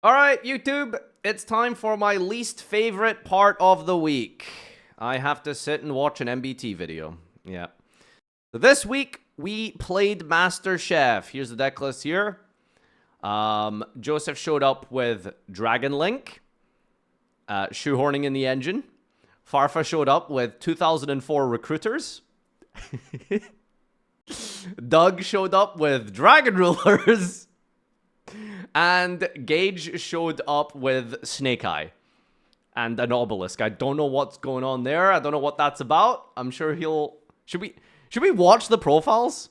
Alright, YouTube, it's time for my least favorite part of the week. I have to sit and watch an MBT video. Yeah. So this week, we played Master Chef. Here's the deck list here. Joseph showed up with Dragon Link, shoehorning in the engine. Farfa showed up with 2004 recruiters. Doug showed up with Dragon Rulers. And Gage showed up with Snake Eye and an obelisk. I don't know what's going on there. I don't know what that's about. I'm sure he'll... Should we watch the profiles?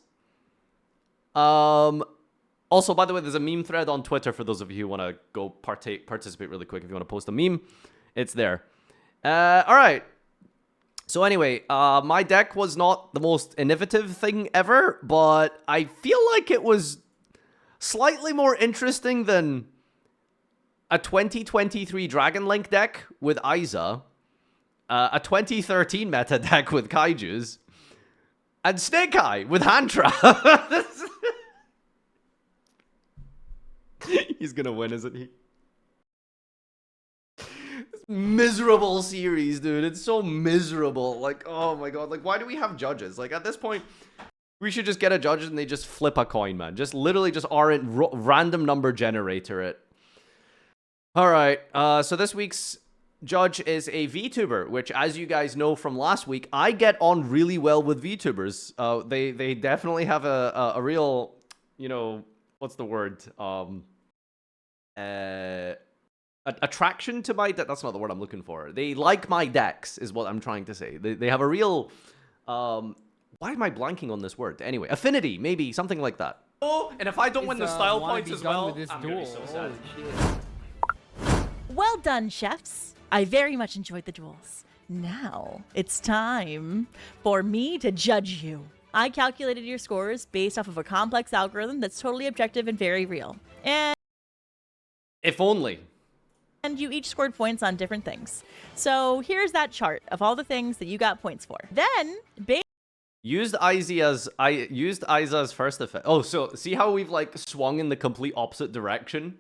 Also, by the way, there's a meme thread on Twitter for those of you who want to go participate really quick. If you want to post a meme, it's there. All right. So anyway, my deck was not the most innovative thing ever, but I feel like it was slightly more interesting than a 2023 Dragon Link deck with Aiza, a 2013 meta deck with Kaijus, and Snake Eye with Hand Trap. He's gonna win, isn't he? Miserable series, dude. It's so miserable. Like, oh my god. Like, why do we have judges? Like, at this point, we should just get a judge and they just flip a coin, man. Just literally just random number generator it. All right. So this week's judge is a VTuber, which, as you guys know from last week, I get on really well with VTubers. They definitely have a real, you know, what's the word? Attraction to my deck. That's not the word I'm looking for. They like my decks, is what I'm trying to say. They have a real why am I blanking on this word? Anyway, affinity, maybe, something like that. Oh, and if I don't win the style points as well, I'm gonna be so sad. Well done, chefs. I very much enjoyed the duels. Now, it's time for me to judge you. I calculated your scores based off of a complex algorithm that's totally objective and very real. And if only. And you each scored points on different things. So here's that chart of all the things that you got points for. Then, used Aiza's first effect. Oh, so see how we've like swung in the complete opposite direction?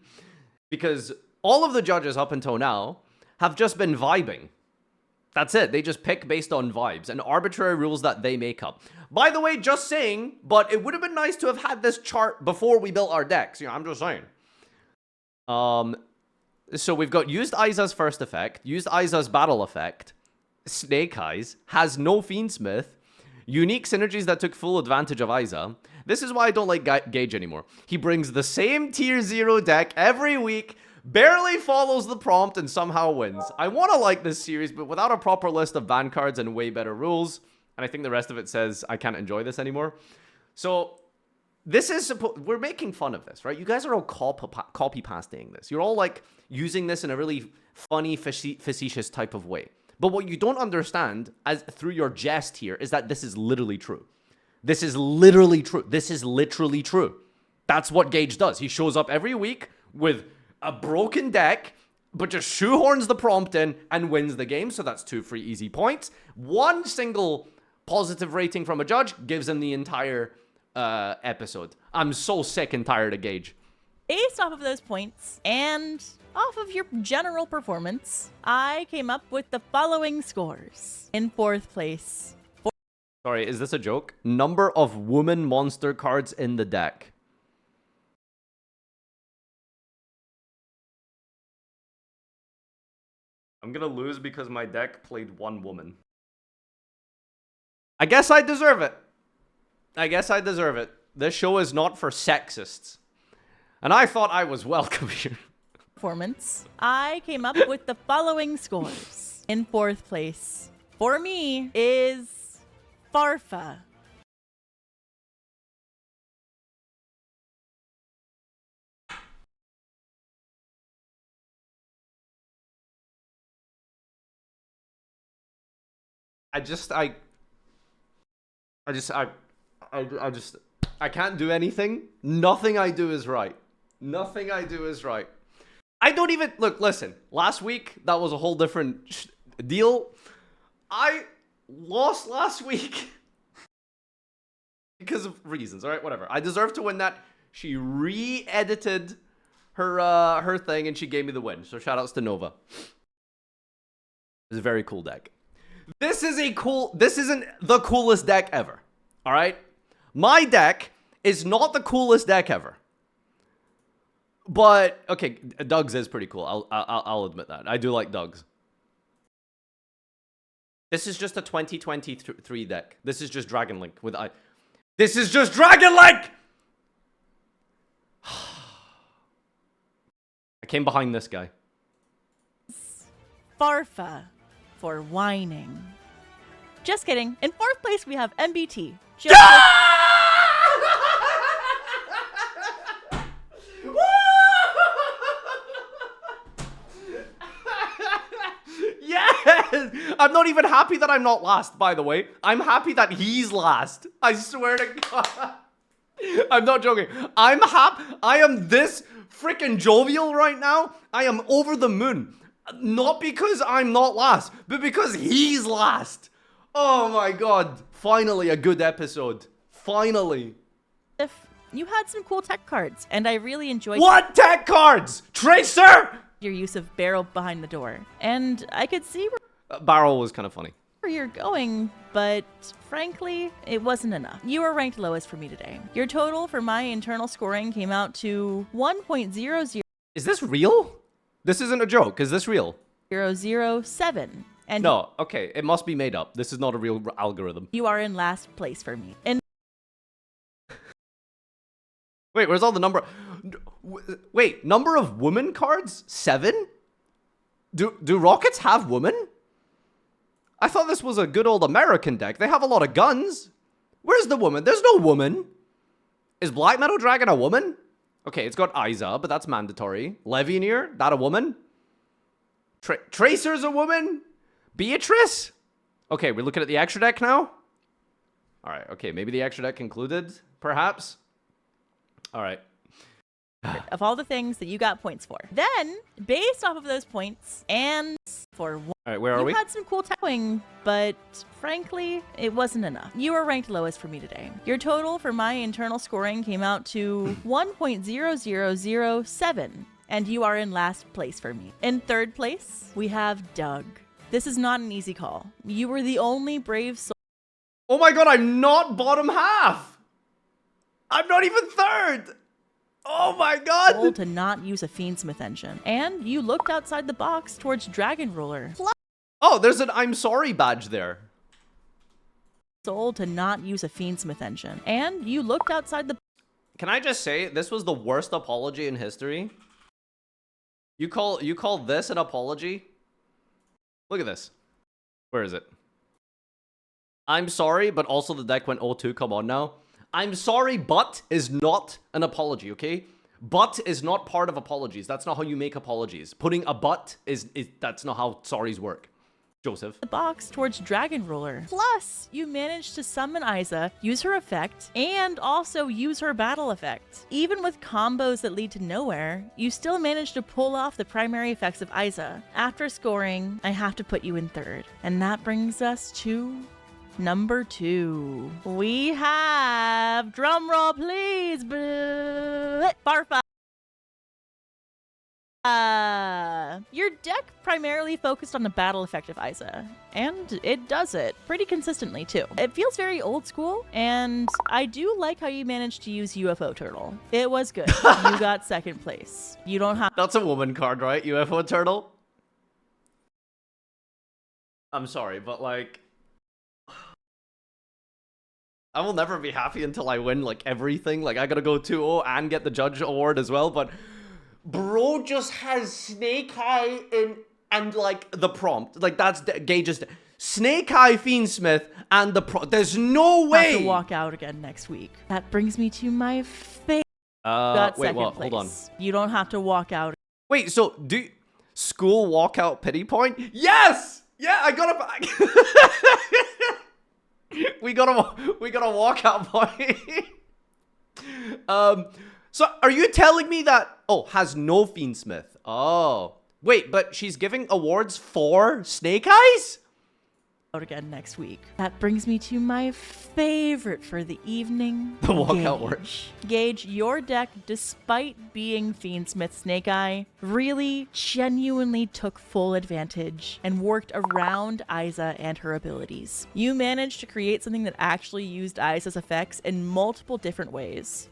Because all of the judges up until now have just been vibing. That's it. They just pick based on vibes and arbitrary rules that they make up. By the way, just saying, but it would have been nice to have had this chart before we built our decks. You know, I'm just saying. So we've got used Aiza's first effect, used Aiza's battle effect, Snake Eyes, has no Fiendsmith, unique synergies that took full advantage of Aiza. This is why I don't like Gage anymore. He brings the same tier 0 deck every week, barely follows the prompt, and somehow wins. I want to like this series, but without a proper list of ban cards and way better rules. And I think the rest of it says I can't enjoy this anymore. So this is we're making fun of this, right? You guys are all copy pasting this. You're all like using this in a really funny, facetious type of way. But what you don't understand, as through your jest here, is that this is literally true. This is literally true. This is literally true. That's what Gage does. He shows up every week with a broken deck, but just shoehorns the prompt in and wins the game. So that's 2 free easy points. One single positive rating from a judge gives him the entire episode. I'm so sick and tired of Gage. Based off of those points and off of your general performance, I came up with the following scores. In 4th place. Sorry, is this a joke? Number of woman monster cards in the deck. I'm gonna lose because my deck played one woman. I guess I deserve it. I guess I deserve it. This show is not for sexists. And I thought I was welcome here. Performance. I came up with the following scores. In 4th place for me is Farfa. I can't do anything. Nothing I do is right. Nothing I do is right. I don't even... Look, listen. Last week, that was a whole different deal. I lost last week because of reasons, all right? Whatever. I deserve to win that. She re-edited her thing, and she gave me the win. So shout outs to Nova. It's a very cool deck. This isn't the coolest deck ever. All right? My deck is not the coolest deck ever. But okay, Doug's is pretty cool. I'll admit that. I do like Doug's. This is just a 2023 deck. This is just Dragon Link with I. This is just Dragon Link. I came behind this guy. Farfa for whining. Just kidding. In 4th place, we have MBT. Yes! I'm not even happy that I'm not last, by the way. I'm happy that he's last. I swear to God. I'm not joking. I'm happy. I am this freaking jovial right now. I am over the moon. Not because I'm not last, but because he's last. Oh my God. Finally, a good episode. Finally. If you had some cool tech cards, and I really enjoyed What tech cards? Tracer? your use of barrel behind the door. And I could see Barrel was kind of funny. where you're going, but frankly, it wasn't enough. You were ranked lowest for me today. Your total for my internal scoring came out to 1.0007. Is this real? This isn't a joke. Is this real? And No, okay. It must be made up. This is not a real algorithm. you are in last place for me. And Wait, where's all the number? Wait, number of woman cards? 7? Do Rockets have women? I thought this was a good old American deck. They have a lot of guns. Where's the woman? There's no woman. Is Black Metal Dragon a woman? Okay, it's got Isa, but that's mandatory. Levianeer, that a woman? Tracer's a woman? Beatrice? Okay, we're looking at the extra deck now? Alright, okay, maybe the extra deck included, perhaps? Alright. of all the things that you got points for. Then, based off of those points, and for one, Alright, where are we? you had some cool teching, but frankly, it wasn't enough. You were ranked lowest for me today. Your total for my internal scoring came out to 1.0007, and you are in last place for me. In 3rd place, we have Doug. This is not an easy call. You were the only brave soul Oh my God, I'm not bottom half! I'm not even 3rd! Oh my God! to not use a Fiendsmith engine, and you looked outside the box towards Dragon Ruler. Oh, there's an I'm sorry badge there. Soul to not use a Fiendsmith engine, and you looked outside the Can I just say, this was the worst apology in history? You call this an apology? Look at this. Where is it? I'm sorry, but also the deck went 0-2. Come on now. I'm sorry, but is not an apology, okay? But is not part of apologies. That's not how you make apologies. Putting a but is that's not how sorries work. Joseph. box towards Dragon Ruler. Plus, you managed to summon Isa, use her effect, and also use her battle effect. Even with combos that lead to nowhere, you still managed to pull off the primary effects of Isa. After scoring, I have to put you in 3rd. And that brings us to number 2. We have, drumroll please, Farfa. Your deck primarily focused on the battle effect of Isa, and it does it pretty consistently too. It feels very old school, and I do like how you managed to use UFO Turtle. It was good. You got 2nd place. You don't have That's a woman card, right? UFO Turtle? I'm sorry, but like... I will never be happy until I win, like, everything. Like, I gotta go 2-0 and get the Judge Award as well, but... Bro just has Snake Eye and like, the prompt. Like, that's Gage's... Snake Eye Fiendsmith and the prompt. There's no way! to walk out again next week. That brings me to my favorite. Wait, what? Hold on. You don't have to walk out. Wait, so, school walkout pity point? Yes! Yeah, I got it back! we got a walkout point. So, are you telling me that... Oh, has no Fiendsmith. Oh. Wait, but she's giving awards for Snake Eyes? again next week. That brings me to my favorite for the evening. The walkout Gage. work. Gage, your deck, despite being Fiendsmith Snake Eye, really genuinely took full advantage and worked around Aiza and her abilities. You managed to create something that actually used Aiza's effects in multiple different ways.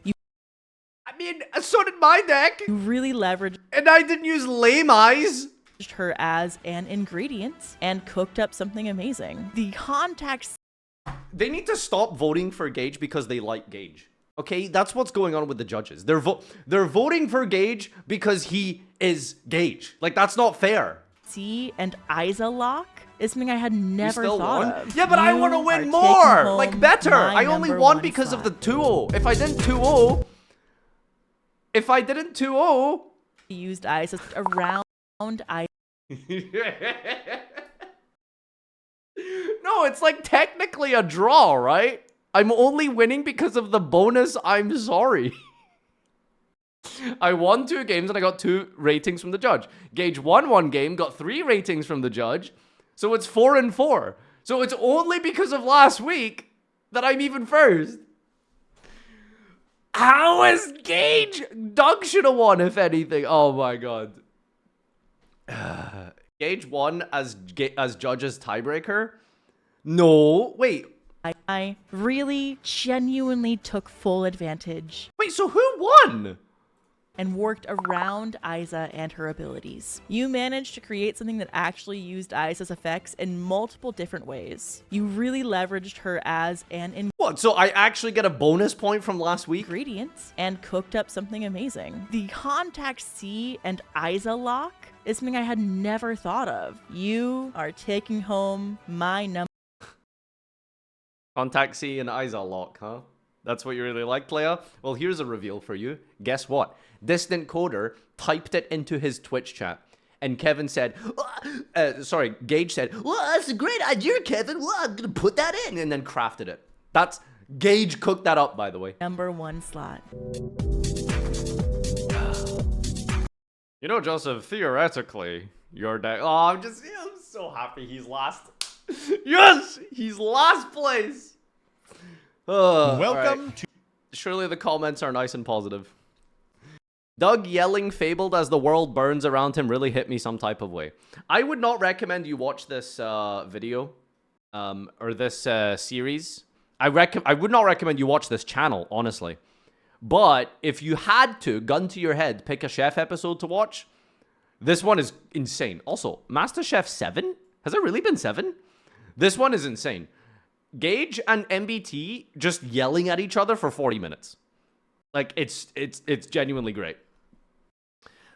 I mean, so did my deck. You really leveraged And I didn't use lame eyes. her as an ingredient and cooked up something amazing. The contact. They need to stop voting for Gage because they like Gage. Okay, that's what's going on with the judges. They're voting for Gage because he is Gage. Like, that's not fair. C and Aiza lock is something I had never thought of. Yeah, but I want to You win are taking more. home Like, better. my I only number won one because of the slot. 2-0. If I didn't 2-0, if I didn't 2-0, Used Aiza around Aiza. no, it's like technically a draw, right? I'm only winning because of the bonus. I'm sorry. I won 2 games and I got 2 ratings from the judge. Gage won 1 game, got 3 ratings from the judge. So it's 4-4. So it's only because of last week that I'm even first. How is Gage? Doug should have won, if anything. Oh my god. Gage won as judge's tiebreaker? No. Wait. I really genuinely took full advantage Wait, so who won? and worked around Aiza and her abilities. You managed to create something that actually used Aiza's effects in multiple different ways. You really leveraged her as an What, so I actually get a bonus point from last week? ingredient and cooked up something amazing. The contact C and Aiza lock is something I had never thought of. You are taking home my number. Contact C and Aiza lock, huh? That's what you really like, player? Well, here's a reveal for you. Guess what? Distant Coder typed it into his Twitch chat. And Kevin said, Gage said, well, that's a great idea, Kevin. Well, I'm going to put that in. And then crafted it. That's, Gage cooked that up, by the way. Number 1 slot. You know, Joseph, theoretically, your deck... Oh, I'm so happy he's last. Yes! He's last place! Welcome to... Surely the comments are nice and positive. Doug yelling fabled as the world burns around him really hit me some type of way. I would not recommend you watch this video or this series. I would not recommend you watch this channel, honestly. But if you had to, gun to your head, pick a Chef episode to watch, this one is insane. Also, MasterChef 7? Has there really been 7? This one is insane. Gage and MBT just yelling at each other for 40 minutes. Like, it's genuinely great.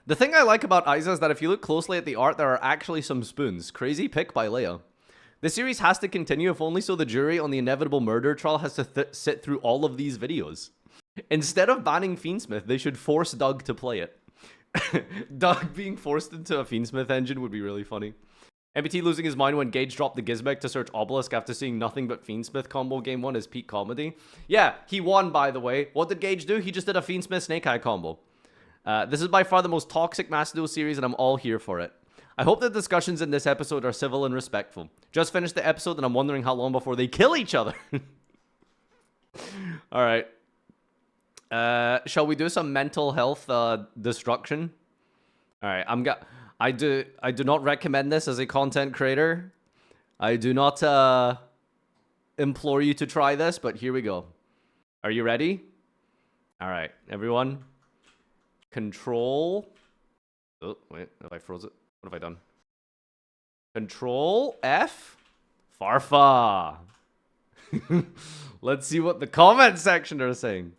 The thing I like about Aiza is that if you look closely at the art, there are actually some spoons. Crazy pick by Leia. The series has to continue, if only so the jury on the inevitable murder trial has to sit through all of these videos. Instead of banning Fiendsmith, they should force Doug to play it. Doug being forced into a Fiendsmith engine would be really funny. MBT losing his mind when Gage dropped the Gizmek to search Obelisk after seeing nothing but Fiendsmith combo game 1 is peak comedy. Yeah, he won, by the way. What did Gage do? He just did a Fiendsmith Snake Eye combo. This is by far the most toxic Master Duel series, and I'm all here for it. I hope the discussions in this episode are civil and respectful. Just finished the episode, and I'm wondering how long before they kill each other. Alright. Shall we do some mental health destruction? Alright, I do not recommend this as a content creator. I do not implore you to try this, but here we go. Are you ready? All right, everyone. Control. Oh, wait, have I froze it? What have I done? Control F. Farfa. Let's see what the comment section are saying.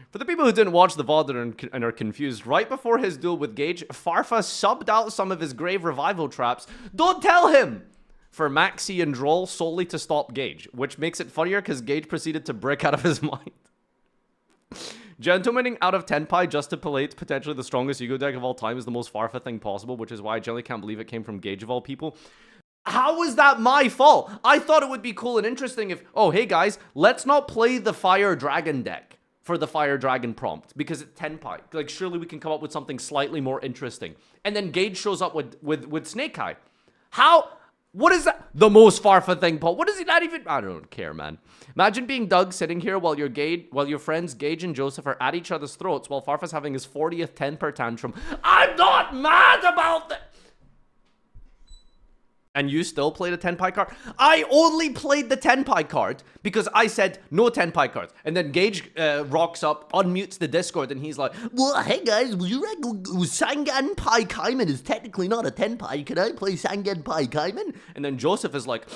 For the people who didn't watch the VOD and are confused, right before his duel with Gage, Farfa subbed out some of his grave revival traps. Don't tell him! For Maxi and Droll solely to stop Gage, which makes it funnier because Gage proceeded to break out of his mind. Gentlemaning out of Tenpai just to plate potentially the strongest Yu-Gi-Oh deck of all time is the most Farfa thing possible, which is why I generally can't believe it came from Gage of all people. How is that my fault? I thought it would be cool and interesting if, oh, hey guys, let's not play the Fire Dragon deck for the Fire Dragon prompt because it's Tenpai. Like, surely we can come up with something slightly more interesting. And then Gage shows up with Snake Eye. How? What is that? The most Farfa thing, Paul. What is he not even? I don't care, man. Imagine being Doug sitting here while your friends Gage and Joseph are at each other's throats while Farfa's having his 40th temper tantrum. I'm not mad about that. And you still played a 10 pie card? I only played the 10 pie card because I said no 10 pie cards. And then Gage rocks up, unmutes the Discord, and he's like, well, hey guys, will you reckon Sangan Pai Kaiman is technically not a 10 pie? Can I play Sangan Pai Kaiman? And then Joseph is like,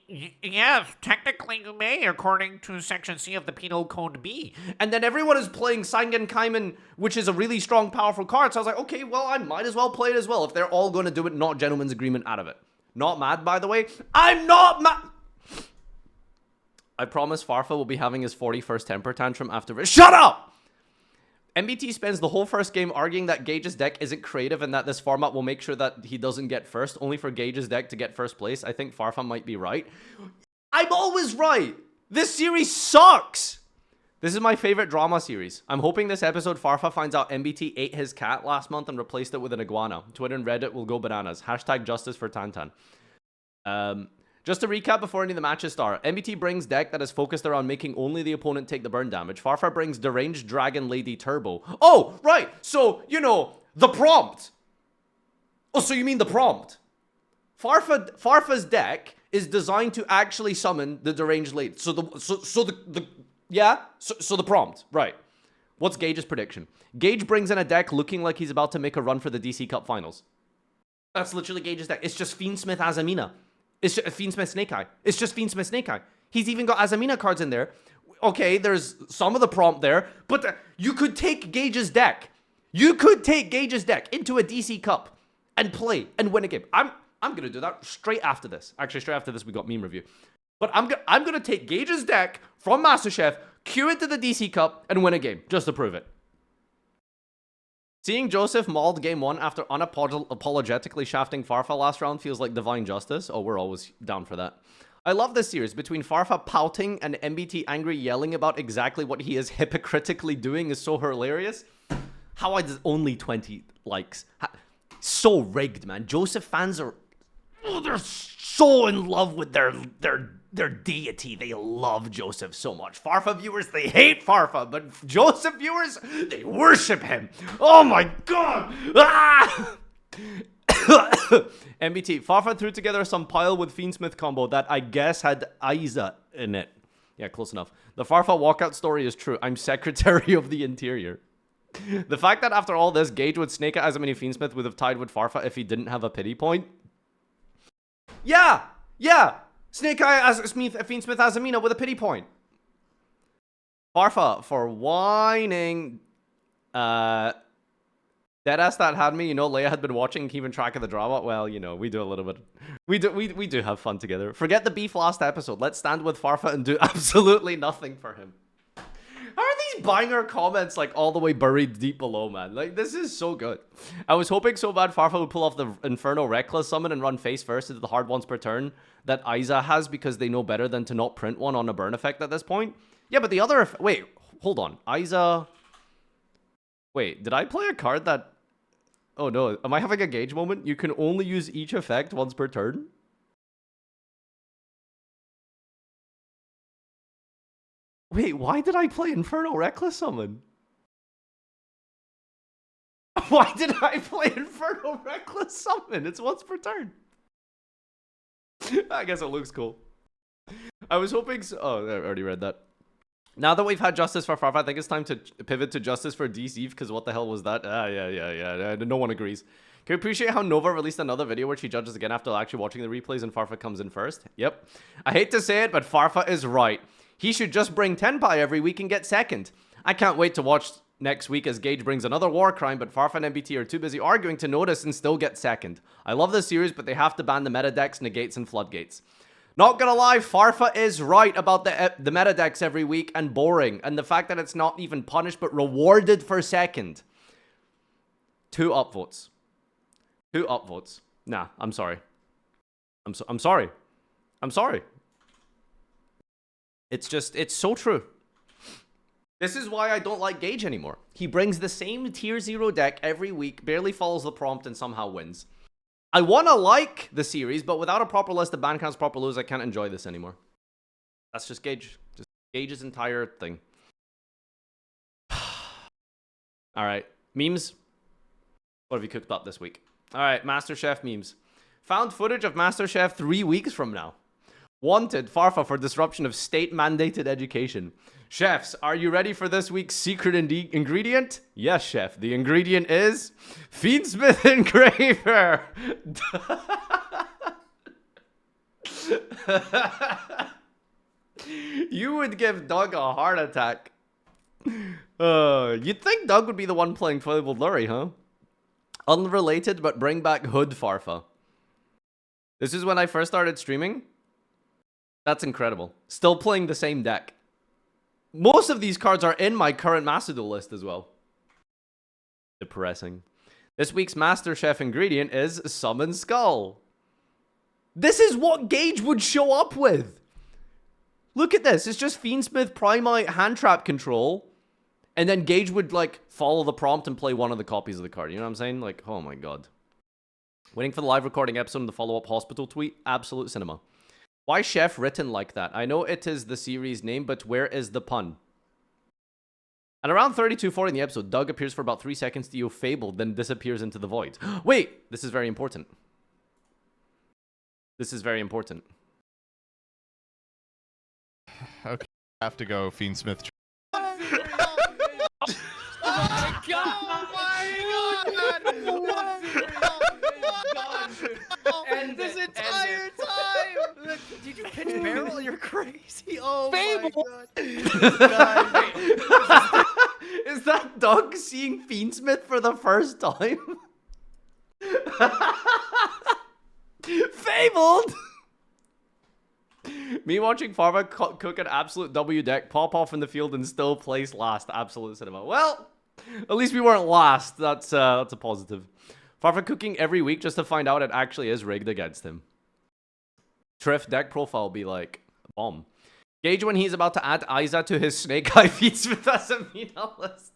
yes, technically you may, according to Section C of the Penal Code B. and then everyone is playing Sangan Kaiman, which is a really strong, powerful card. So I was like, okay, well, I might as well play it as well if they're all going to do it, not gentleman's agreement out of it. Not mad, by the way. I'm not mad. I promise Farfa will be having his 41st temper tantrum after. Shut up! MBT spends the whole first game arguing that Gage's deck isn't creative and that this format will make sure that he doesn't get first, only for Gage's deck to get first place. I think Farfa might be right. I'm always right. This series sucks. This is my favorite drama series. I'm hoping this episode Farfa finds out MBT ate his cat last month and replaced it with an iguana. Twitter and Reddit will go bananas. Hashtag justice for Tantan. Just to recap before any of the matches start. MBT brings deck that is focused around making only the opponent take the burn damage. Farfa brings Deranged Dragon Lady Turbo. Oh, right. So, you know, the prompt. Oh, so you mean the prompt. Farfa's deck is designed to actually summon the Deranged Lady. So the prompt, right. What's Gage's prediction? Gage brings in a deck looking like he's about to make a run for the DC Cup Finals. That's literally Gage's deck. It's just Fiendsmith Azamina. It's just Fiendsmith Snake Eye. It's just Fiendsmith Snake Eye. He's even got Azamina cards in there. Okay, there's some of the prompt there, but you could take Gage's deck. You could take Gage's deck into a DC Cup and play and win a game. I'm gonna do that straight after this. Actually, straight after this, we got meme review. But I'm gonna take Gage's deck from MasterChef, queue it to the DC Cup, and win a game, just to prove it. Seeing Joseph mauled game 1 after unapologetically shafting Farfa last round feels like divine justice. Oh, we're always down for that. I love this series. Between Farfa pouting and MBT angry yelling about exactly what he is hypocritically doing is so hilarious. How I did only 20 likes. So rigged, man. Joseph fans are... Oh, they're so in love with their deity. They love Joseph so much. Farfa viewers, they hate Farfa, but Joseph viewers, they worship him. Oh my god! Ah! MBT, Farfa threw together some pile with Fiendsmith combo that I guess had Aiza in it. Yeah, close enough. The Farfa walkout story is true. I'm Secretary of the Interior. The fact that after all this, Gage would snake it as many Fiendsmith would have tied with Farfa if he didn't have a pity point. Yeah! Snake Eye as Fiendsmith Azamina with a pity point. Farfa for whining. Deadass that had me. You know, Leia had been watching, keeping track of the drama. Well, you know, we do a little bit. We do have fun together. Forget the beef last episode. Let's stand with Farfa and do absolutely nothing for him. How are these banger comments like all the way buried deep below, man? Like, this is so good. I was hoping so bad Farfa would pull off the Inferno Reckless summon and run face first into the hard ones per turn that Aiza has because they know better than to not print one on a burn effect at this point. Yeah, but the other... Wait, hold on. Aiza... Wait, did I play a card that... Oh no, am I having a Gage moment? You can only use each effect once per turn? Wait, why did I play Inferno Reckless Summon? Why did I play Inferno Reckless Summon? It's once per turn. I guess it looks cool. I was hoping so. Oh, I already read that. Now that we've had justice for Farfa, I think it's time to pivot to justice for DC, because what the hell was that? Yeah. No one agrees. Can we appreciate how Nova released another video where she judges again after actually watching the replays and Farfa comes in first? Yep. I hate to say it, but Farfa is right. He should just bring Tenpai every week and get second. I can't wait to watch next week as Gage brings another war crime, but Farfa and MBT are too busy arguing to notice and still get second. I love this series, but they have to ban the meta decks, negates, and floodgates. Not gonna lie, Farfa is right about the meta decks every week and boring, and the fact that it's not even punished but rewarded for second. 2 upvotes. 2 upvotes. Nah, I'm sorry. I'm sorry. I'm sorry. It's just, it's so true. This is why I don't like Gage anymore. He brings the same tier 0 deck every week, barely follows the prompt, and somehow wins. I want to like the series, but without a proper list of ban counts, proper lose, I can't enjoy this anymore. That's just Gage. Just Gage's entire thing. All right. Memes. What have you cooked up this week? All right. MasterChef memes. Found footage of MasterChef 3 weeks from now. Wanted Farfa for disruption of state-mandated education. Chefs, are you ready for this week's secret ingredient? Yes, chef. The ingredient is Fiendsmith Engraver. You would give Doug a heart attack. You'd think Doug would be the one playing Flavored Lurie, huh? Unrelated, but bring back Hood Farfa. This is when I first started streaming. That's incredible. Still playing the same deck. Most of these cards are in my current Master Duel list as well. Depressing. This week's MasterChef ingredient is Summon Skull. This is what Gage would show up with. Look at this. It's just Fiendsmith, Primite, Hand Trap Control. And then Gage would, like, follow the prompt and play one of the copies of the card. You know what I'm saying? Like, oh my god. Waiting for the live recording episode and the follow-up hospital tweet. Absolute cinema. Why Chef written like that? I know it is the series name, but where is the pun? At around 32:40 in the episode, Doug appears for about 3 seconds to you fabled, then disappears into the void. Wait! This is very important. This is very important. Okay, I have to go Fiendsmith. And this entire time! Did you pitch barrel? You're crazy. Oh my god. Is that Doug seeing Fiendsmith for the first time? Fabled! Me watching Farfa cook an absolute W deck, pop off in the field, and still place last. Absolute cinema. Well, at least we weren't last. That's a positive. Farfa cooking every week just to find out it actually is rigged against him. Triff deck profile be like, bomb. Gage when he's about to add Isa to his Snake Eye Fiendsmith as a meta list.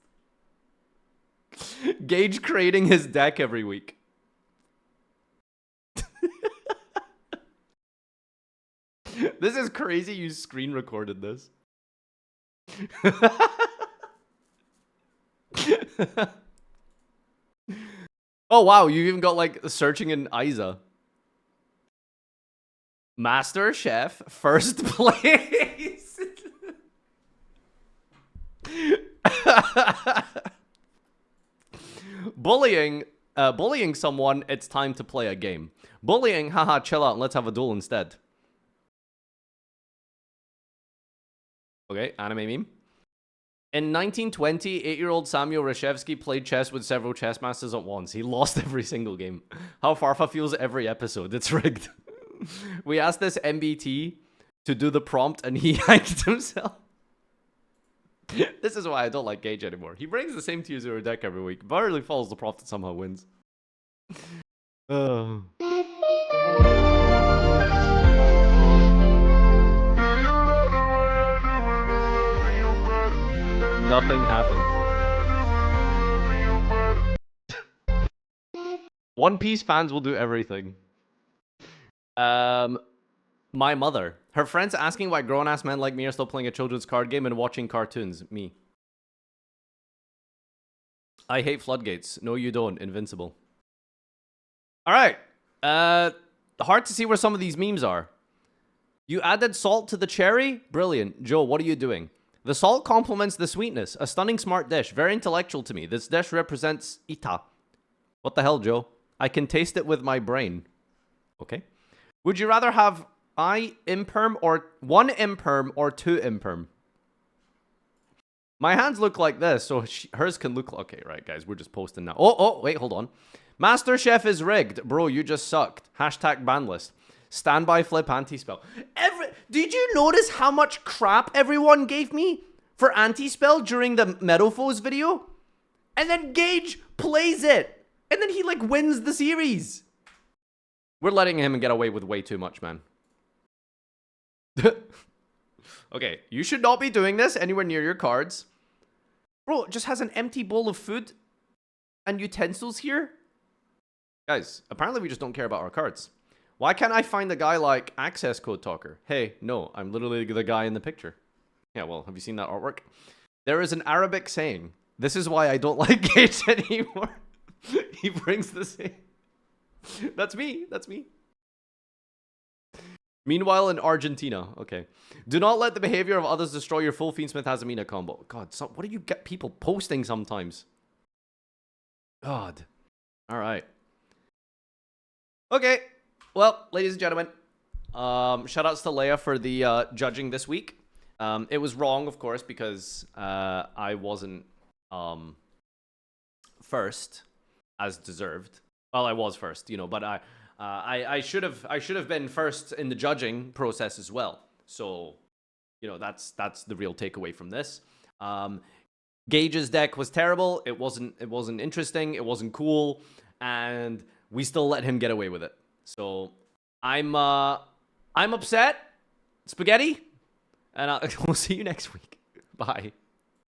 Gage creating his deck every week. This is crazy you screen recorded this. Oh wow, you even got like searching in Isa. Master Chef, first place. Bullying someone, it's time to play a game. Bullying, haha, chill out and let's have a duel instead. Okay, anime meme. In 1920, 8-year-old Samuel Reshevsky played chess with several chess masters at once. He lost every single game. How Farfa feels every episode. It's rigged. We asked this MBT to do the prompt and he hacked himself. This is why I don't like Gage anymore. He brings the same tier 0 deck every week, barely follows the prompt and somehow wins. Nothing happened. One Piece fans will do everything. My mother. Her friends asking why grown-ass men like me are still playing a children's card game and watching cartoons. Me. I hate floodgates. No, you don't. Invincible. Alright. Hard to see where some of these memes are. You added salt to the cherry? Brilliant. Joe, what are you doing? The salt complements the sweetness. A stunning smart dish. Very intellectual to me. This dish represents Ita. What the hell, Joe? I can taste it with my brain. Okay. Would you rather have imperm or 1 imperm or 2 imperm? My hands look like this, so hers can look like... Okay, right, guys. We're just posting now. Oh, wait, hold on. Master Chef is rigged. Bro, you just sucked. Hashtag ban list. Standby flip anti-spell. Did you notice how much crap everyone gave me for anti-spell during the Meadowfoes video? And then Gage plays it. And then he, like, wins the series. We're letting him get away with way too much, man. Okay, you should not be doing this anywhere near your cards. Bro, it just has an empty bowl of food and utensils here. Guys, apparently we just don't care about our cards. Why can't I find a guy like Access Code Talker? Hey, no, I'm literally the guy in the picture. Yeah, well, have you seen that artwork? There is an Arabic saying. This is why I don't like Gage anymore. He brings the same. That's me. That's me. Meanwhile, in Argentina. Okay. Do not let the behavior of others destroy your full Fiendsmith Hazamina combo. God, what do you get people posting sometimes? God. All right. Okay. Well, ladies and gentlemen, shoutouts to Leia for the judging this week. It was wrong, of course, because I wasn't first as deserved. Well, I was first, you know, but I should have been first in the judging process as well. So, you know, that's the real takeaway from this. Gage's deck was terrible. It wasn't interesting. It wasn't cool, and we still let him get away with it. So I'm upset, spaghetti, and we'll see you next week. Bye.